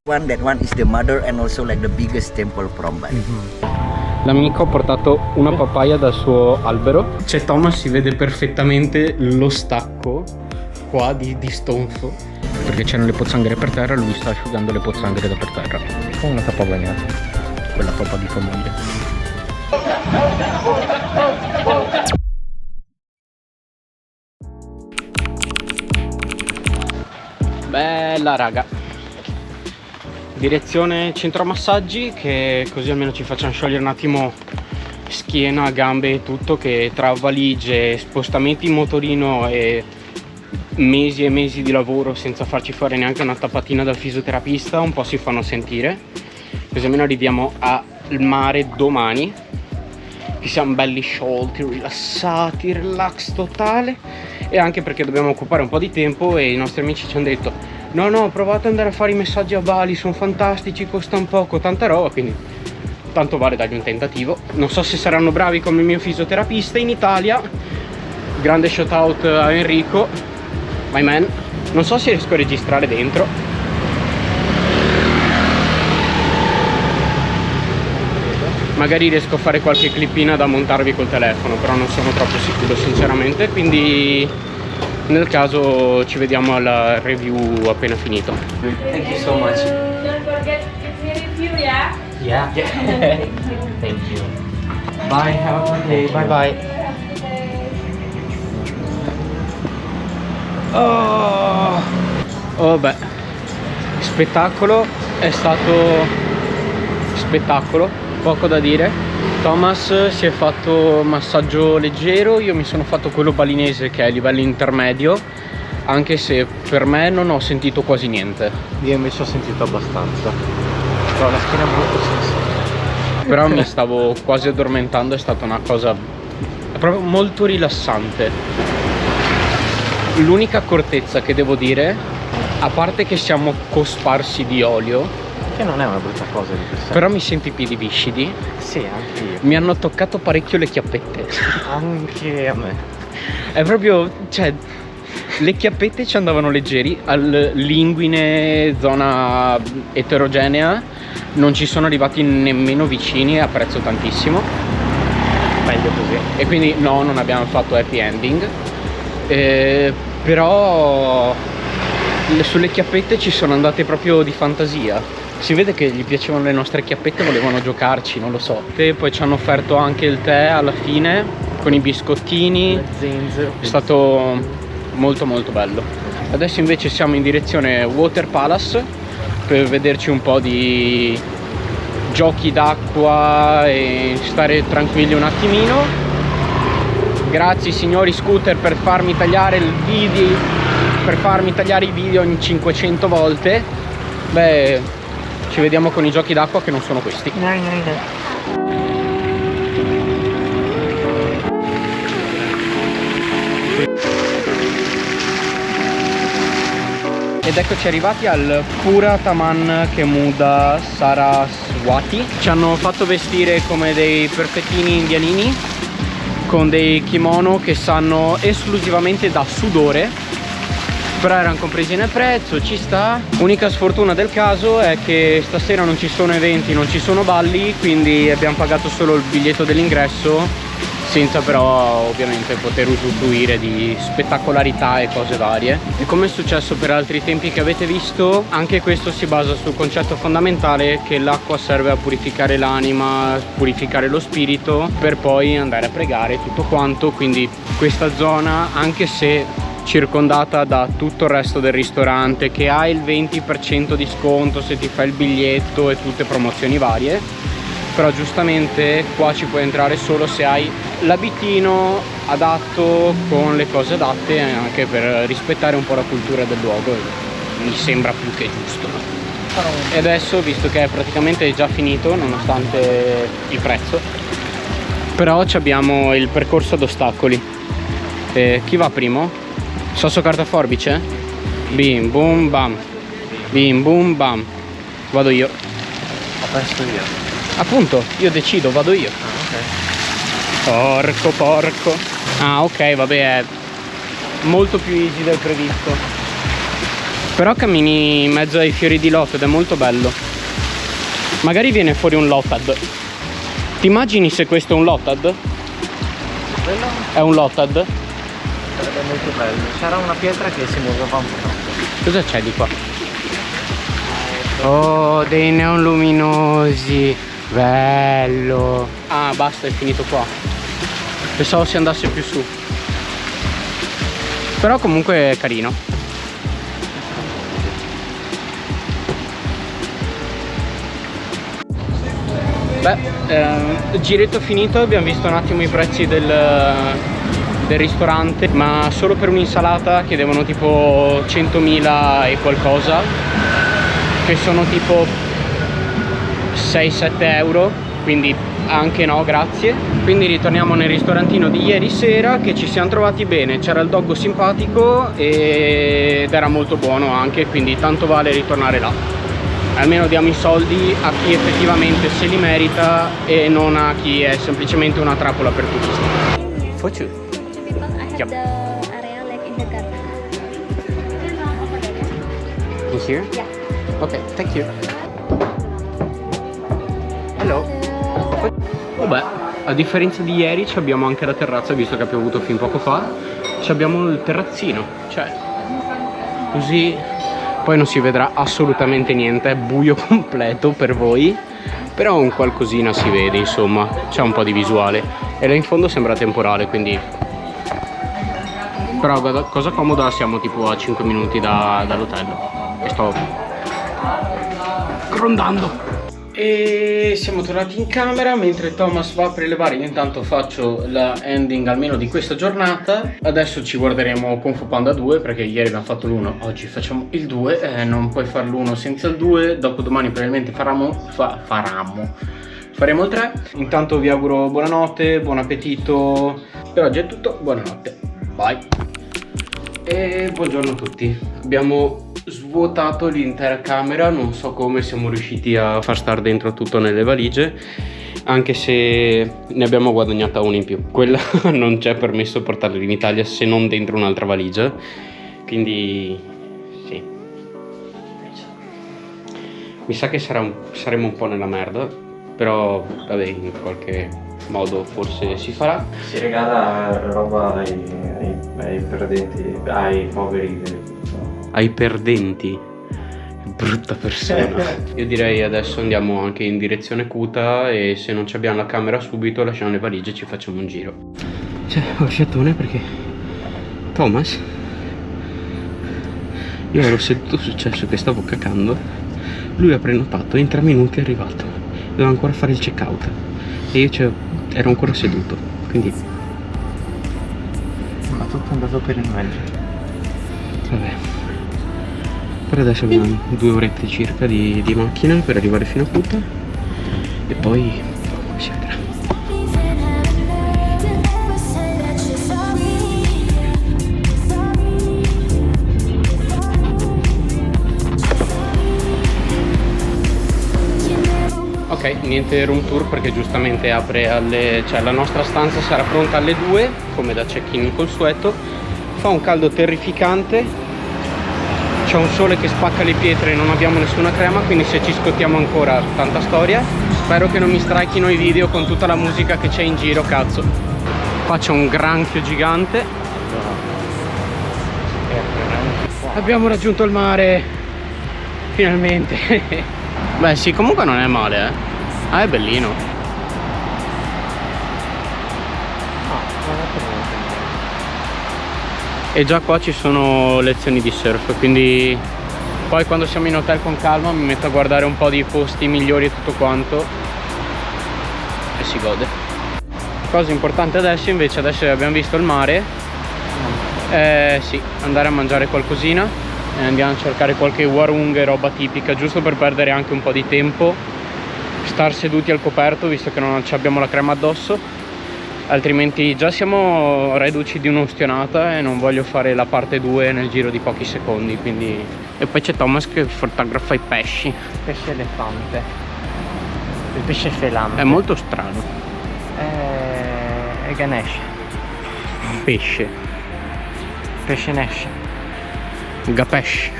That one is the mother and also like the biggest temple from Bali. L'amico ha portato una papaya dal suo albero. C'è Thomas, si vede perfettamente lo stacco qua di stonzo, perché c'erano le pozzanghere per terra, lui sta asciugando le pozzanghere da per terra. Come una tappa bagnata. Quella pappa di tua moglie. Bella raga. Direzione centro massaggi, che così almeno ci facciamo sciogliere un attimo schiena, gambe e tutto, che tra valigie, spostamenti in motorino e mesi e mesi di lavoro senza farci fare neanche una tappatina dal fisioterapista un po' si fanno sentire. Così almeno arriviamo al mare domani, che siamo belli sciolti, rilassati, relax totale, e anche perché dobbiamo occupare un po' di tempo e i nostri amici ci hanno detto no, provate ad andare a fare i messaggi a Bali, sono fantastici, costano poco, tanta roba, quindi tanto vale dargli un tentativo. Non so se saranno bravi come il mio fisioterapista in Italia. Grande shout out a Enrico, my man. Non so se riesco a registrare dentro. Magari riesco a fare qualche clippina da montarvi col telefono, però non sono troppo sicuro sinceramente, quindi nel caso ci vediamo alla review appena finito. Thank you so much. Don't forget to review, yeah? Yeah. Thank you. Bye. Have a good day. Bye bye. Oh beh, spettacolo, è stato spettacolo, poco da dire. Thomas si è fatto massaggio leggero, io mi sono fatto quello balinese che è a livello intermedio, anche se per me non ho sentito quasi niente. Io invece ho sentito abbastanza, però la schiena è molto sensibile. Però mi stavo quasi addormentando, è stata una cosa proprio molto rilassante. L'unica accortezza che devo dire, a parte che siamo cosparsi di olio, Che non è una brutta cosa di per sé. però mi sento i piedi viscidi. Sì, anche io. Mi hanno toccato parecchio le chiappette. Anche a me. È proprio, cioè, le chiappette ci andavano leggeri, al linguine, zona eterogenea, non ci sono arrivati nemmeno vicini e apprezzo tantissimo. Meglio così. E quindi no, non abbiamo fatto happy ending. Però sulle chiappette ci sono andate proprio di fantasia. Si vede che gli piacevano le nostre chiappette, volevano giocarci, non lo so. E poi ci hanno offerto anche il tè alla fine con i biscottini. Le zenzero. È stato molto molto bello. Adesso invece siamo in direzione Water Palace per vederci un po' di giochi d'acqua e stare tranquilli un attimino. Grazie signori scooter per farmi tagliare il video, per farmi tagliare i video in 500 volte. Beh, ci vediamo con i giochi d'acqua che non sono questi. Ed eccoci arrivati al Purataman Kemuda Saraswati. Ci hanno fatto vestire come dei perfettini indianini con dei kimono che sanno esclusivamente da sudore, però erano compresi nel prezzo, ci sta. Unica sfortuna del caso è che stasera non ci sono eventi, non ci sono balli, quindi abbiamo pagato solo il biglietto dell'ingresso, senza però ovviamente poter usufruire di spettacolarità e cose varie. E come è successo per altri tempi che avete visto, anche questo si basa sul concetto fondamentale che l'acqua serve a purificare l'anima, purificare lo spirito, per poi andare a pregare tutto quanto. Quindi questa zona, anche se circondata da tutto il resto del ristorante, che ha il 20% di sconto se ti fai il biglietto e tutte promozioni varie, però giustamente qua ci puoi entrare solo se hai l'abitino adatto con le cose adatte, anche per rispettare un po' la cultura del luogo. Mi sembra più che giusto. E adesso, visto che è praticamente già finito nonostante il prezzo, però abbiamo il percorso ad ostacoli. Chi va primo? Sasso carta forbice? Bim bum bam. Bim bum bam. Vado io. Ho perso io. Appunto, io decido, vado io. Ah, ok. Porco. Ah, ok, vabbè, è molto più easy del previsto. Però cammini in mezzo ai fiori di loto ed è molto bello. Magari viene fuori un lotad. Ti immagini se questo è un lotad? Quello È un lotad? sarebbe molto bello. C'era una pietra che si muoveva un po' troppo. Cosa c'è di qua? Oh, dei neon luminosi. Bello. Ah, basta, è finito qua. Pensavo si andasse più su. Però comunque è carino. Beh, giretto finito, abbiamo visto un attimo i prezzi del ristorante, ma solo per un'insalata chiedevano tipo 100.000 e qualcosa, che sono tipo 6-7 euro, quindi anche no, grazie. Quindi ritorniamo nel ristorantino di ieri sera, che ci siamo trovati bene, c'era il doggo simpatico ed era molto buono anche, quindi tanto vale ritornare là. Almeno diamo i soldi a chi effettivamente se li merita e non a chi è semplicemente una trappola per turisti. For two. Because I have Yep. the area like in the garden. In here? Yeah. Ok, thank you. Hello. Vabbè, a differenza di ieri ci abbiamo anche la terrazza, visto che ha piovuto fin poco fa. Ci abbiamo il terrazzino, cioè così poi non si vedrà assolutamente niente, è buio completo per voi, però un qualcosina si vede, insomma, c'è un po' di visuale. E là in fondo sembra temporale, quindi... Però cosa comoda, siamo tipo a 5 minuti dall'hotel e sto grondando. E siamo tornati in camera mentre Thomas va a prelevare. Io intanto faccio la ending almeno di questa giornata. Adesso ci guarderemo Kung Fu Panda 2, perché ieri abbiamo fatto l'1, oggi facciamo il 2. Non puoi fare l'1 senza il 2. Dopodomani probabilmente faremo il 3. Intanto vi auguro buonanotte, buon appetito. Per oggi è tutto, buonanotte, bye. E buongiorno a tutti. Abbiamo svuotato l'intera camera, non so come siamo riusciti a far star dentro tutto nelle valigie, anche se ne abbiamo guadagnata una in più. Quella non c'è permesso portarla in Italia se non dentro un'altra valigia, quindi sì, mi sa che saremo un po' nella merda, però vabbè, in qualche modo forse si farà. Si regala roba ai perdenti, ai poveri. Ai perdenti, brutta persona. Io direi adesso andiamo anche in direzione Kuta e se non ci abbiamo la camera subito lasciamo le valigie e ci facciamo un giro. Cioè, ho sciatone perché Thomas, io ero seduto sul cesso che stavo cacando, lui ha prenotato, in 3 minuti è arrivato, doveva ancora fare il check out e io ero ancora seduto, quindi Ma tutto è andato per il meglio. vabbè. Per adesso abbiamo 2 orette circa di macchina per arrivare fino a Kuta e poi si vedrà. Ok, niente room tour perché giustamente apre alle... cioè la nostra stanza sarà pronta alle 2 come da check-in consueto. Fa un caldo terrificante. C'è un sole che spacca le pietre e non abbiamo nessuna crema, quindi se ci scottiamo ancora tanta storia. Spero che non mi strikino i video con tutta la musica che c'è in giro, cazzo. Qua c'è un granchio gigante. Abbiamo raggiunto il mare, finalmente. Beh sì, comunque non è male, eh. Ah, è bellino. E già qua ci sono lezioni di surf, quindi poi quando siamo in hotel con calma mi metto a guardare un po' di posti migliori e tutto quanto e si gode. Cosa importante adesso invece, adesso che abbiamo visto il mare, sì, andare a mangiare qualcosina e andiamo a cercare qualche warung e roba tipica, giusto per perdere anche un po' di tempo, star seduti al coperto visto che non abbiamo la crema addosso. Altrimenti già siamo reduci di un'ostionata e non voglio fare la parte 2 nel giro di pochi secondi, quindi... E poi c'è Thomas che fotografa i pesci. Pesce elefante. Il pesce felante. È molto strano. È Ganesh. Pesce. Pesce Nash. Gapesh.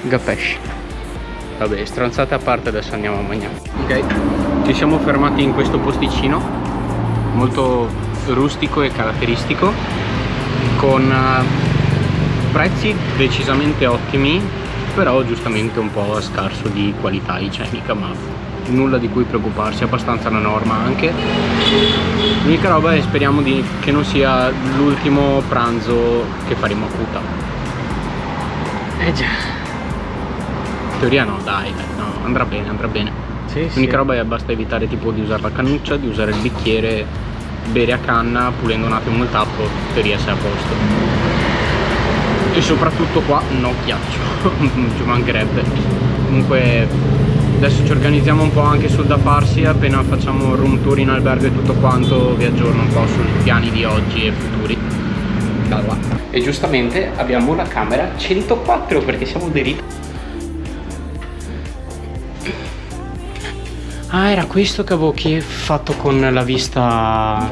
Gapesh. Vabbè, stronzate a parte, adesso andiamo a mangiare. Ok, ci siamo fermati in questo posticino molto rustico e caratteristico, con prezzi decisamente ottimi, però giustamente un po' scarso di qualità igienica, ma nulla di cui preoccuparsi, abbastanza la norma anche. L'unica roba è speriamo che non sia l'ultimo pranzo che faremo a Kuta. Già, in teoria no, dai, no, andrà bene, andrà bene. Sì, L'unica roba è basta evitare tipo di usare la cannuccia, di usare il bicchiere, bere a canna, pulendo un attimo il tappo, in teoria sei a posto. E soprattutto qua no ghiaccio, non ci mancherebbe. Comunque adesso ci organizziamo un po' anche sul da farsi, appena facciamo room tour in albergo e tutto quanto vi aggiorno un po' sui piani di oggi e futuri. Da là. E giustamente abbiamo la camera 104 perché siamo dei Ah, era questo che avevo fatto con la vista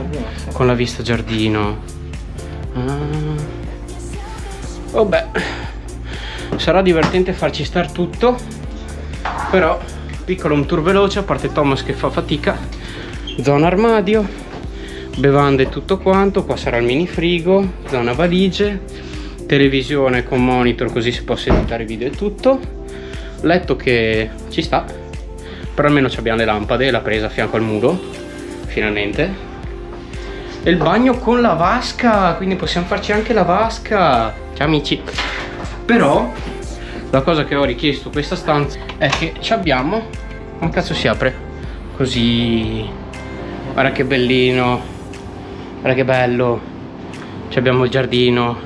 giardino. Vabbè, sarà divertente farci star tutto, però piccolo un tour veloce, a parte Thomas che fa fatica. Zona armadio, bevande e tutto quanto. Qua sarà il mini frigo, zona valigie, televisione con monitor così si possa editare video e tutto. Letto che ci sta, però almeno abbiamo le lampade, l'ha presa a fianco al muro finalmente. E il bagno con la vasca, quindi possiamo farci anche la vasca. Ciao amici. Però la cosa che ho richiesto questa stanza è che ci abbiamo, come cazzo si apre? Così, guarda che bellino, guarda che bello. Ci abbiamo il giardino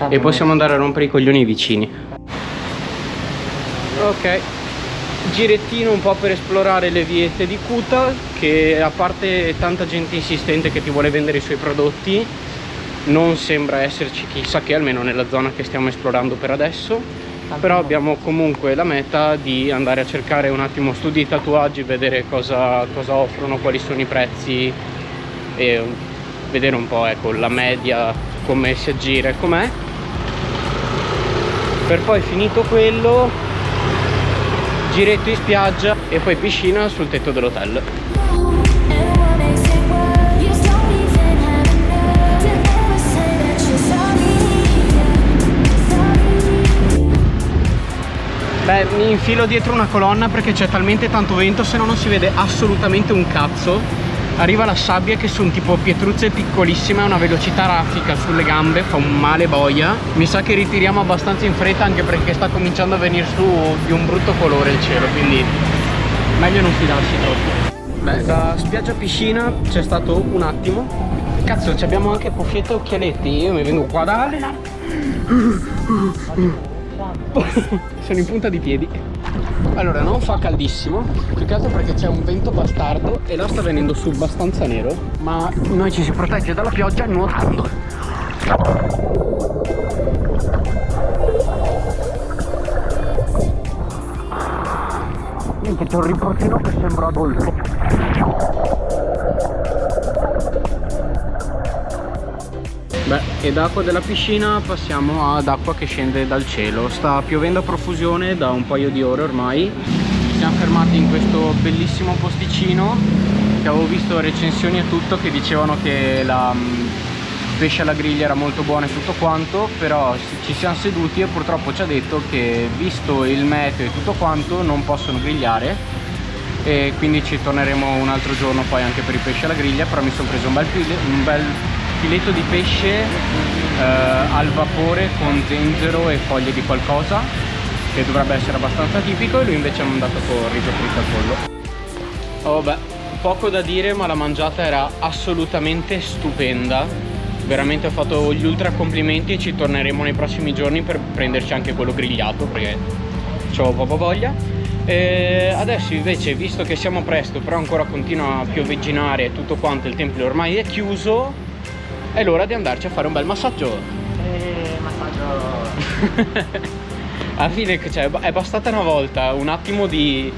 e possiamo andare a rompere i coglioni ai vicini. Ok, girettino un po' per esplorare le viette di Kuta, che a parte tanta gente insistente che ti vuole vendere i suoi prodotti, non sembra esserci chissà che, almeno nella zona che stiamo esplorando per adesso. Però abbiamo comunque la meta di andare a cercare un attimo studi di tatuaggi, vedere cosa offrono, quali sono i prezzi e vedere un po', ecco, la media, come si aggira e com'è, per poi finito quello giretto in spiaggia e poi piscina sul tetto dell'hotel. Beh, mi infilo dietro una colonna perché c'è talmente tanto vento, se no non si vede assolutamente un cazzo. Arriva la sabbia che sono tipo pietruzze piccolissime a una velocità raffica sulle gambe, fa un male boia. Mi sa che ritiriamo abbastanza in fretta anche perché sta cominciando a venire su di un brutto colore il cielo, quindi meglio non fidarsi troppo. Beh, da spiaggia piscina c'è stato un attimo. Cazzo, abbiamo anche cuffiette e occhialetti, io mi vengo qua da allenare. Sono in punta di piedi. Allora, non fa caldissimo, più che altro perché c'è un vento bastardo e là sta venendo su abbastanza nero, ma noi ci si protegge dalla pioggia nuotando. Minchia, c'è un riportino che sembra Adolfo. Beh, e da acqua della piscina passiamo ad acqua che scende dal cielo. Sta piovendo a profusione da un paio di ore ormai. Siamo fermati in questo bellissimo posticino che avevo visto recensioni e tutto che dicevano che la pesce alla griglia era molto buona e tutto quanto, però ci siamo seduti e purtroppo ci ha detto che visto il meteo e tutto quanto non possono grigliare, e quindi ci torneremo un altro giorno poi anche per i pesci alla griglia. Però mi sono preso un bel filetto di pesce al vapore con zenzero e foglie di qualcosa, che dovrebbe essere abbastanza tipico, e lui invece ha mandato con riso fritto al pollo. Oh, vabbè, poco da dire, ma la mangiata era assolutamente stupenda. Veramente ho fatto gli ultra complimenti e ci torneremo nei prossimi giorni per prenderci anche quello grigliato perché c'ho proprio voglia. E adesso invece, visto che siamo presto però ancora continua a piovigginare e tutto quanto, il tempio ormai è chiuso, è l'ora di andarci a fare un bel massaggio. Massaggio. Alla fine, cioè, è bastata una volta un attimo di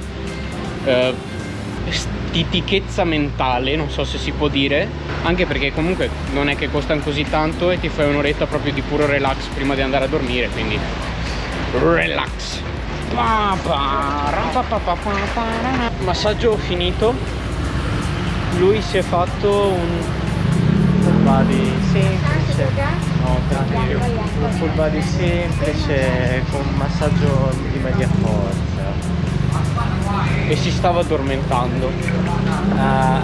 stitichezza mentale, non so se si può dire, Anche perché comunque non è che costano così tanto e ti fai un'oretta proprio di puro relax prima di andare a dormire, quindi relax. Massaggio finito. Lui si è fatto un full body semplice, no, tranquillo, un full body semplice con un massaggio di media forza. e si stava addormentando.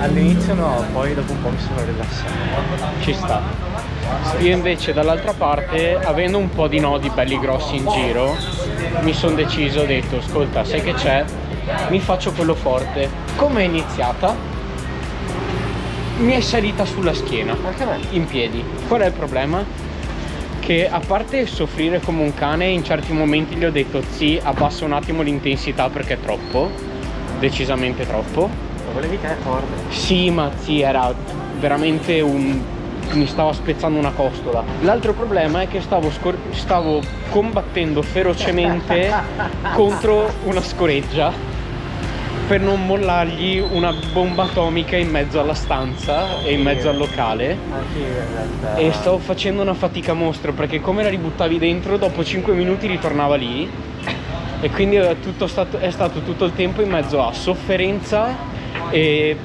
All'inizio no, poi dopo un po' mi sono rilassato. Ci sta. Io invece dall'altra parte, avendo un po' di nodi belli grossi in giro, mi sono deciso, ho detto, ascolta, sai che c'è? Mi faccio quello forte. Come è iniziata? Mi è salita sulla schiena, Anche a me. in piedi. Qual è il problema? Che a parte soffrire come un cane, in certi momenti gli ho detto, sì, abbassa un attimo l'intensità perché è troppo, decisamente troppo. Lo volevi te forte? Sì, ma sì, era veramente mi stava spezzando una costola. L'altro problema è che stavo combattendo ferocemente contro una scoreggia per non mollargli una bomba atomica in mezzo alla stanza e in mezzo al locale. Anche io in realtà. E stavo facendo una fatica mostro perché come la ributtavi dentro, dopo 5 minuti ritornava lì. E quindi è stato tutto il tempo in mezzo a sofferenza e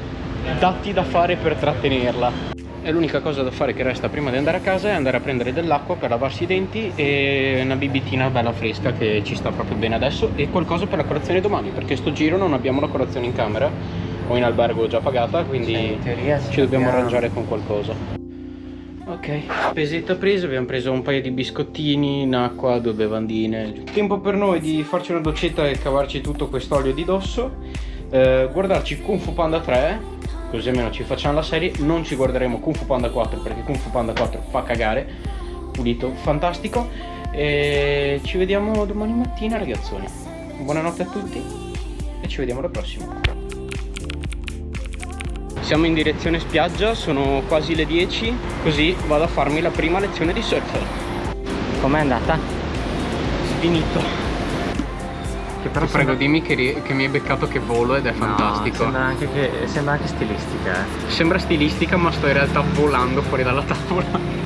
datti da fare per trattenerla. E l'unica cosa da fare che resta prima di andare a casa è andare a prendere dell'acqua per lavarsi i denti e una bibitina bella fresca che ci sta proprio bene adesso e qualcosa per la colazione domani, perché sto giro non abbiamo la colazione in camera o in albergo già pagata, quindi Sì, in teoria sì, ci dobbiamo abbiamo. arrangiare con qualcosa. Ok, spesetta presa, abbiamo preso un paio di biscottini, in acqua, 2 bevandine. Tempo per noi di farci una doccetta e cavarci tutto quest'olio di dosso, guardarci Kung Fu Panda 3, così almeno ci facciamo la serie. Non ci guarderemo Kung Fu Panda 4 perché Kung Fu Panda 4 fa cagare, pulito, fantastico. E ci vediamo domani mattina, ragazzoni. Buonanotte a tutti e ci vediamo alla prossima. Siamo in direzione spiaggia, sono quasi le 10, così vado a farmi la prima lezione di surf. Com'è andata? Finito. Che però Prego, dimmi che mi hai beccato che volo ed è fantastico. Sembra anche stilistica, Sembra stilistica, ma sto in realtà volando fuori dalla tavola.